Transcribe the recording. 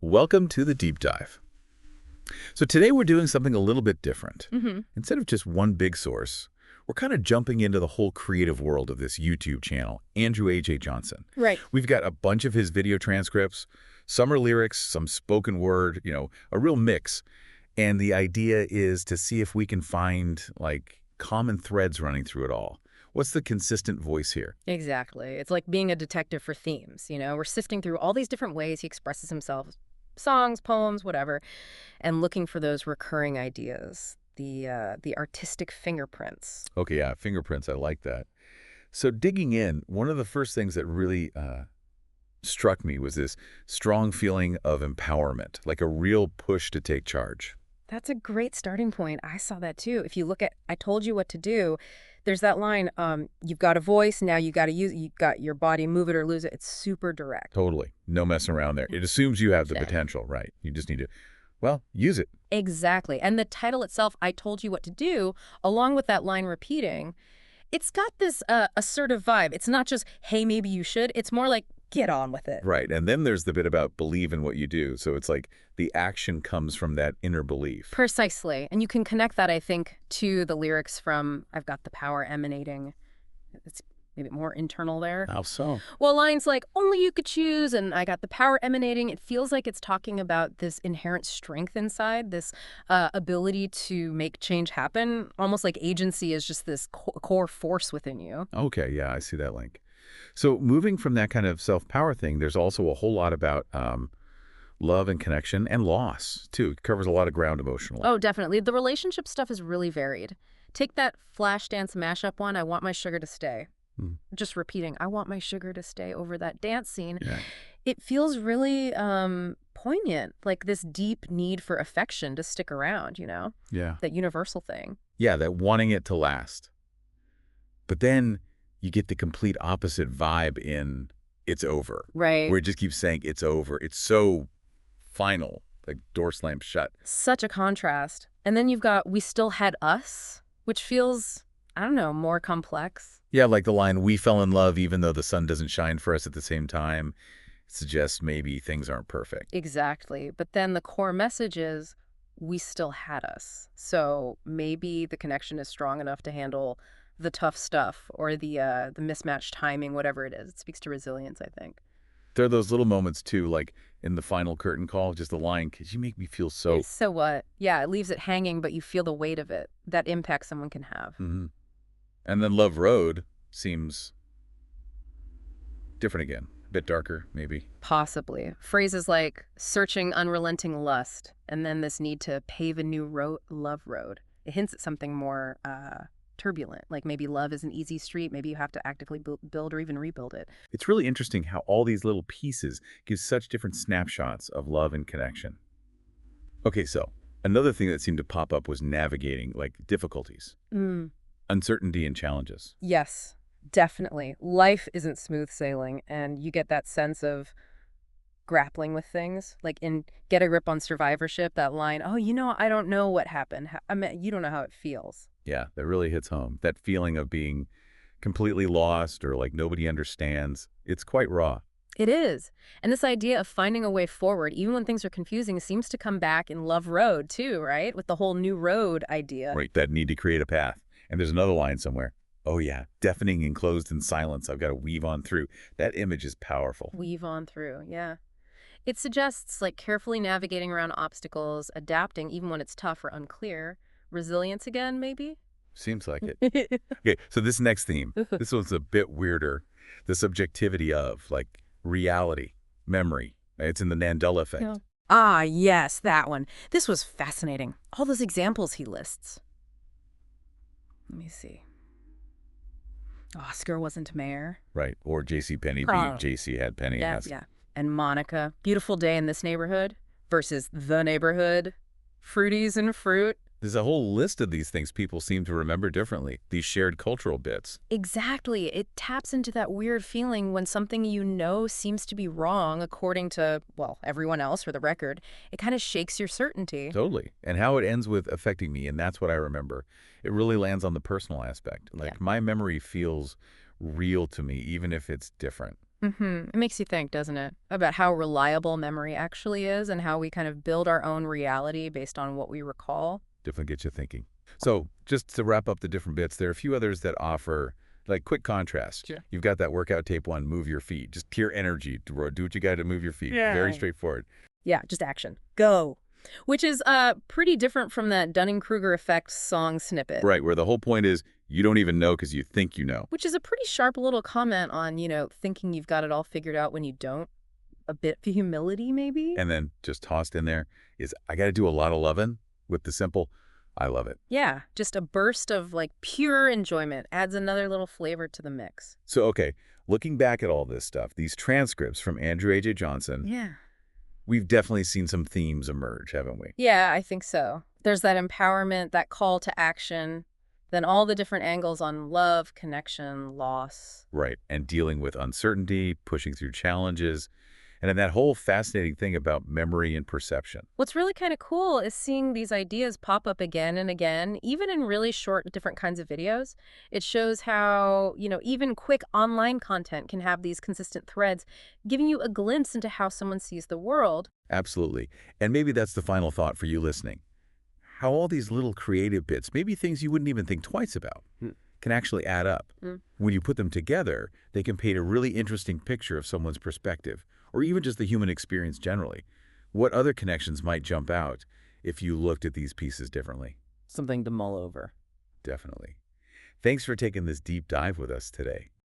Welcome to the deep dive. So today we're doing something a little bit different. Hmm. Instead of just one big source, we're kind of jumping into the whole creative world of this YouTube channel, Andrew A.J. Johnson. Right. We've got a bunch of his video transcripts, some are lyrics, some spoken word, a real mix. And the idea is to see if we can find, common threads running through it all. What's the consistent voice here? Exactly. It's like being a detective for themes, We're sifting through all these different ways he expresses himself, songs, poems, whatever, and looking for those recurring ideas, the artistic fingerprints. Okay, yeah, fingerprints, I like that. So digging in, one of the first things that really struck me was this strong feeling of empowerment, like a real push to take charge. That's a great starting point. I saw that too. If you look at I told you what to do, there's that line, you've got a voice, now you got to use you got your body, move it or lose it. It's super direct. Totally. No messing around there. It assumes you have the Same. potential, right? You just need to, well, use it. Exactly. And the title itself, I told you what to do, along with that line repeating, it's got this assertive vibe. It's not just, hey, maybe you should. It's more like, get on with it. Right. And then there's the bit about believe in what you do. So it's like the action comes from that inner belief. Precisely. And you can connect that, I think, to the lyrics from I've Got the Power Emanating. It's maybe more internal there. How so? Well, lines like, only you could choose, and I got the power emanating, it feels like it's talking about this inherent strength inside, this ability to make change happen, almost like agency is just this core force within you. Okay, yeah, I see that link. So moving from that kind of self-power thing, there's also a whole lot about love and connection and loss, too. It covers a lot of ground emotionally. Oh, definitely. The relationship stuff is really varied. Take that Flashdance mashup one, I want my sugar to stay. Just repeating, I want my sugar to stay over that dance scene. Yeah. It feels really poignant, like this deep need for affection to stick around, Yeah. that universal thing. Yeah, that wanting it to last. But then you get the complete opposite vibe in It's Over. Right. Where it just keeps saying it's over. It's so final, like door slammed shut. Such a contrast. And then you've got We Still Had Us, which feels, I don't know, more complex. Yeah, like the line, we fell in love even though the sun doesn't shine for us at the same time. It suggests maybe things aren't perfect. Exactly. But then the core message is we still had us. So maybe the connection is strong enough to handle the tough stuff or the mismatched timing, whatever it is. It speaks to resilience, I think. There are those little moments, too, like in the final curtain call, just the line, because you make me feel so... So what? Yeah, it leaves it hanging, but you feel the weight of it, that impact someone can have. Mm-hmm. And then Love Road seems different again. A bit darker, maybe. Possibly. Phrases like searching unrelenting lust, and then this need to pave a new love road. It hints at something more turbulent, like maybe love is an easy street, maybe you have to actively build or even rebuild it. It's really interesting how all these little pieces give such different snapshots of love and connection. Okay, so another thing that seemed to pop up was navigating, difficulties, uncertainty, and challenges. Yes, definitely. Life isn't smooth sailing, and you get that sense of grappling with things. Like in Get a Grip on Survivorship, that line, oh, I don't know what happened. I mean, you don't know how it feels. Yeah, that really hits home. That feeling of being completely lost or like nobody understands. It's quite raw. It is. And this idea of finding a way forward, even when things are confusing, seems to come back in Love Road, too, right? With the whole new road idea. Right, that need to create a path. And there's another line somewhere. Oh, yeah, deafening enclosed in silence. I've got to weave on through. That image is powerful. Weave on through, yeah. It suggests carefully navigating around obstacles, adapting even when it's tough or unclear. Resilience again, maybe? Seems like it. Okay, so this next theme, this one's a bit weirder. The subjectivity of, reality, memory. It's in the Mandela effect. Yeah. Ah, yes, that one. This was fascinating. All those examples he lists. Let me see. Oscar wasn't mayor. Right, or J.C. Penney Oh. J.C. had Penny. Yeah, has. yeah. And Monica, beautiful day in this neighborhood versus the neighborhood, fruities and fruit. There's a whole list of these things people seem to remember differently, these shared cultural bits. Exactly. It taps into that weird feeling when something seems to be wrong according to, well, everyone else for the record. It kind of shakes your certainty. Totally. And how it ends with affecting me, and that's what I remember. It really lands on the personal aspect. Yeah. My memory feels real to me, even if it's different. It makes you think, doesn't it, about how reliable memory actually is and how we kind of build our own reality based on what we recall. Definitely gets you thinking. So just to wrap up the different bits, there are a few others that offer like quick contrast. Sure. You've got that workout tape one, move your feet, just pure energy. Do what you got to move your feet. Very Yeah. straightforward. Yeah, just action. Go. Which is pretty different from that Dunning-Kruger effect song snippet, Right, where the whole point is you don't even know because you think you know. which is a pretty sharp little comment on, thinking you've got it all figured out when you don't. A bit of humility, maybe? And then just tossed in there is I got to do a lot of loving with the simple, I love it. Yeah, just a burst of like pure enjoyment adds another little flavor to the mix. So, okay, looking back at all this stuff, these transcripts from Andrew A.J. Johnson, Yeah. we've definitely seen some themes emerge, haven't we? Yeah, I think so. There's that empowerment, that call to action, then all the different angles on love, connection, loss. Right, and dealing with uncertainty, pushing through challenges, and then that whole fascinating thing about memory and perception. What's really kind of cool is seeing these ideas pop up again and again, even in really short, different kinds of videos. It shows how, even quick online content can have these consistent threads, giving you a glimpse into how someone sees the world. Absolutely. And maybe that's the final thought for you listening. How all these little creative bits, maybe things you wouldn't even think twice about, can actually add up. Mm. When you put them together, they can paint a really interesting picture of someone's perspective, or even just the human experience generally. What other connections might jump out if you looked at these pieces differently? Something to mull over. Definitely. Thanks for taking this deep dive with us today.